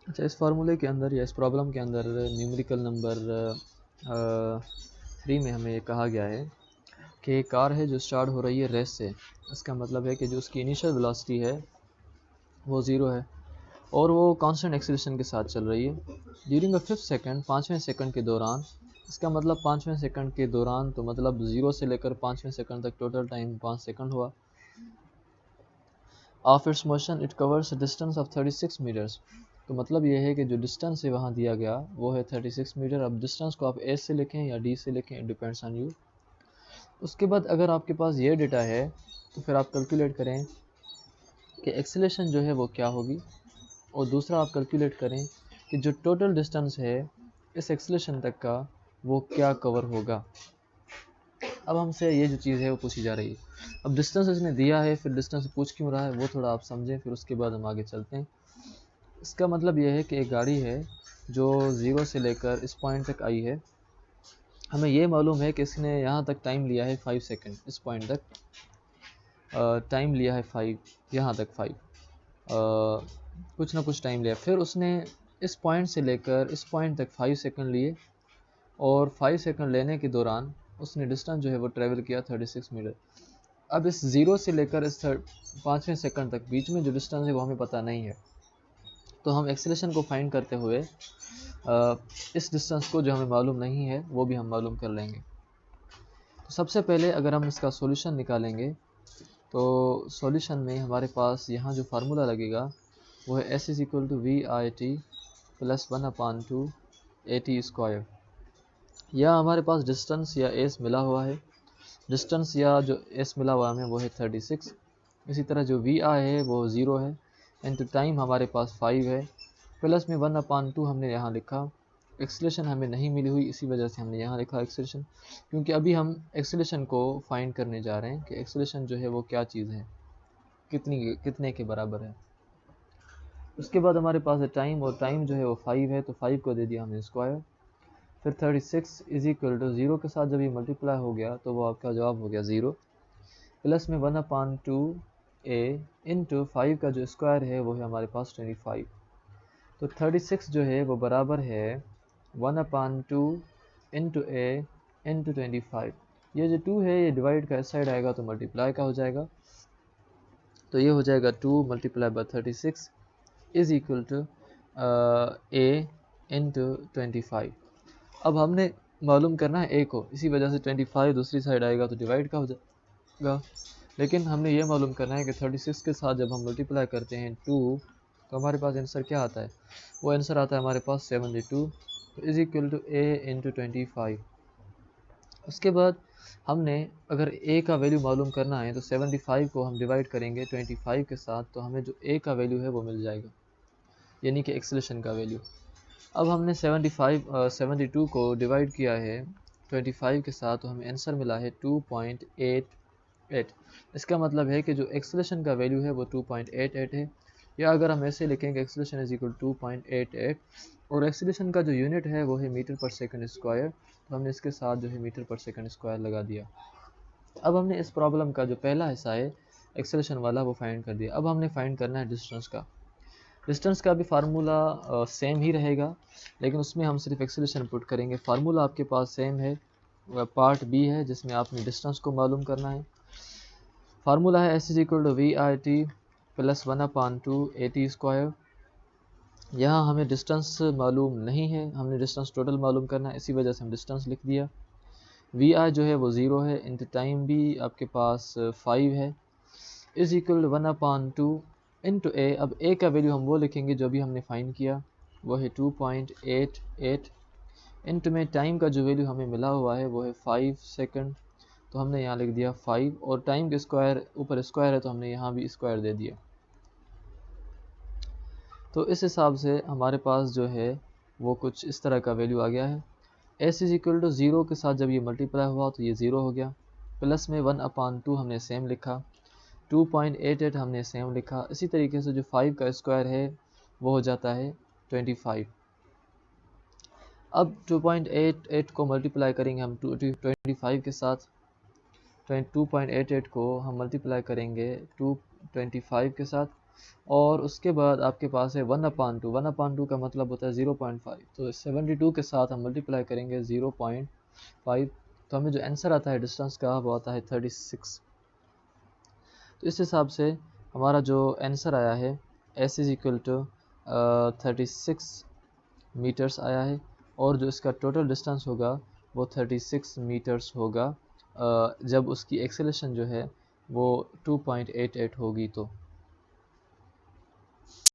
अच्छा, इस फार्मूले के अंदर या इस प्रॉब्लम के अंदर न्यूमेरिकल नंबर 3 में हमें ये कहा गया है कि एक कार है जो स्टार्ट हो रही है रेस से। इसका मतलब है कि जो उसकी इनिशियल वेलोसिटी है वो 0 है और वो कांस्टेंट एक्सीलरेशन के साथ चल रही है ड्यूरिंग अ 5th सेकंड, 5वें सेकंड के दौरान। इसका मतलब 5वें सेकंड के दौरान, तो मतलब 0 से लेकर 5वें सेकंड तक टोटल टाइम 5 सेकंड हुआ। Of its motion it covers a distance of 36 metres. तो मतलब ये है कि जो डिस्टेंस है वहाँ दिया गया वो है 36 मीटर। अब डिस्टेंस को आप एस से लिखें या डी से लिखें, इट डिपेंड्स ऑन यू। उसके बाद अगर आपके पास ये डेटा है तो फिर आप कैलकुलेट करें कि एक्सीलरेशन जो है वो क्या होगी, और दूसरा आप कैलकुलेट करें कि जो टोटल डिस्टेंस है इस एक्सीलरेशन तक का वो क्या कवर होगा। अब हमसे ये जो चीज़ है वो पूछी जा रही है। अब डिस्टेंस इसने दिया है, फिर डिस्टेंस पूछ क्यों रहा है वो थोड़ा आप समझें, फिर उसके बाद हम आगे चलते हैं। इसका मतलब ये है कि एक गाड़ी है जो 0 से लेकर इस पॉइंट तक आई है। हमें ये मालूम है कि इसने यहाँ तक टाइम लिया है 5 सेकंड, इस पॉइंट तक टाइम लिया है 5, यहाँ तक 5 कुछ ना कुछ टाइम लिया। फिर उसने इस पॉइंट से लेकर इस पॉइंट तक 5 सेकंड लिए, और 5 सेकंड लेने के दौरान उसने डिस्टेंस जो है वो ट्रेवल किया 36 मीटर। अब इस 0 से लेकर इस 5वें सेकंड तक बीच में जो डिस्टेंस है वो हमें पता नहीं है, तो हम एक्सेलेरेशन को फाइंड करते हुए इस डिस्टेंस को जो हमें मालूम नहीं है वो भी हम मालूम कर लेंगे। तो सबसे पहले अगर हम इसका सॉल्यूशन निकालेंगे तो सॉल्यूशन में हमारे पास यहाँ जो फार्मूला लगेगा वो है S is equal to V I T plus 1/2 A T square. या हमारे पास डिस्टेंस या एस मिला हुआ है, डिस्टेंस या जो एस मिला हुआ हमें वो है 36। इसी तरह जो वी आई है वो 0 है, इनटू टाइम हमारे पास 5 है, प्लस में 1/2 हमने यहाँ लिखा। एक्सेलरेशन हमें नहीं मिली हुई, इसी वजह से हमने यहाँ लिखा एक्सेलरेशन, क्योंकि अभी हम एक्सेलरेशन को फाइंड करने जा रहे हैं कि एक्सेलरेशन जो है वो क्या चीज़ है, कितने के बराबर है। उसके बाद हमारे पास है टाइम, और टाइम जो है वो 5 है, तो 5 को दे दिया हमने स्क्वायर। फिर 36 इज इक्वल टू 0 के साथ जब ये मल्टीप्लाई हो गया तो वो आपका जवाब हो गया 0, प्लस में 1/2 ए इंटू 5 का जो स्क्वायर है वो है हमारे पास 25। तो 36 जो है वो बराबर है 1/2 इंटू ए इंटू 25। ये जो 2 है ये डिवाइड का इस साइड आएगा तो मल्टीप्लाई का हो जाएगा, तो ये हो जाएगा 2 multiply by 36 is equal to A into 25। अब हमने मालूम करना है ए को, इसी वजह से 25 दूसरी साइड आएगा तो डिवाइड का हो जाएगा, लेकिन हमने ये मालूम करना है कि 36 के साथ जब हम मल्टीप्लाई करते हैं 2 तो हमारे पास आंसर क्या आता है, वो आंसर आता है हमारे पास 72, तो is equal to A into 25। उसके बाद हमने अगर a का वैल्यू मालूम करना है तो 75 को हम डिवाइड करेंगे 25 के साथ, तो हमें जो a का वैल्यू है वो मिल जाएगा, यानी कि एक्सेलरेशन का वैल्यू। अब हमने 72 को डिवाइड किया है 25 के साथ, तो हमें आंसर मिला है 2.88। इसका मतलब है कि जो एक्सेलरेशन का वैल्यू है वो 2.88 है, या अगर हम ऐसे लिखेंगे एक्सेलरेशन इज इक्वल 2.88, और एक्सेलरेशन का जो यूनिट है वो है मीटर पर सेकंड स्क्वायर, तो हमने इसके साथ जो है मीटर पर सेकंड स्क्वायर लगा दिया। अब हमने इस प्रॉब्लम का जो पहला हिस्सा है एक्सेलरेशन वाला वो फाइंड कर दिया। अब हमने फाइंड करना है डिस्टेंस का। डिस्टेंस का भी फार्मूला सेम ही रहेगा, लेकिन उसमें हम सिर्फ एक्सेलरेशन पुट करेंगे। फार्मूला आपके पास सेम है, पार्ट बी है जिसमें आपने डिस्टेंस को मालूम करना है। फार्मूला है S is equal to V I T plus 1/2 A T square. यहाँ हमें डिस्टेंस मालूम नहीं है, हमने डिस्टेंस टोटल मालूम करना है, इसी वजह से हम डिस्टेंस लिख दिया। वी आई जो है वो 0 है, इंटू टाइम भी आपके पास 5 है, इज इक्वल टू 1/2 इंटू ए। अब ए का वैल्यू हम वो लिखेंगे जो भी हमने फाइंड किया, वो है 2.88, इंटू में टाइम का जो वैल्यू हमें मिला हुआ है वो है 5 सेकंड, तो हमने यहाँ लिख दिया 5, और टाइम के स्क्वायर ऊपर स्क्वायर है तो हमने यहाँ भी स्क्वायर दे दिया। तो इस हिसाब से हमारे पास जो है वो कुछ इस तरह का वैल्यू आ गया है। एस इज इक्वल टू 0 के साथ जब ये मल्टीप्लाई हुआ तो ये 0 हो गया, प्लस में 1/2 हमने सेम लिखा, 2.88 हमने सेम लिखा। इसी तरीके से जो 5 का स्क्वायर है वो हो जाता है 25। अब 2.88 को मल्टीप्लाई करेंगे हम 25 के साथ, 2.88 को हम मल्टीप्लाई करेंगे 225 के साथ, और उसके बाद आपके पास है 1/2, 1/2 का मतलब होता है 0.5, तो 72 के साथ हम मल्टीप्लाई करेंगे 0.5, तो हमें जो आंसर आता है डिस्टेंस का वो आता है 36। तो इस हिसाब से हमारा जो आंसर आया है S is equal to 36 metres आया है, और जो इसका टोटल डिस्टेंस होगा वो 36 मीटर्स होगा जब उसकी एक्सेलेरेशन जो है वो 2.88 होगी। तो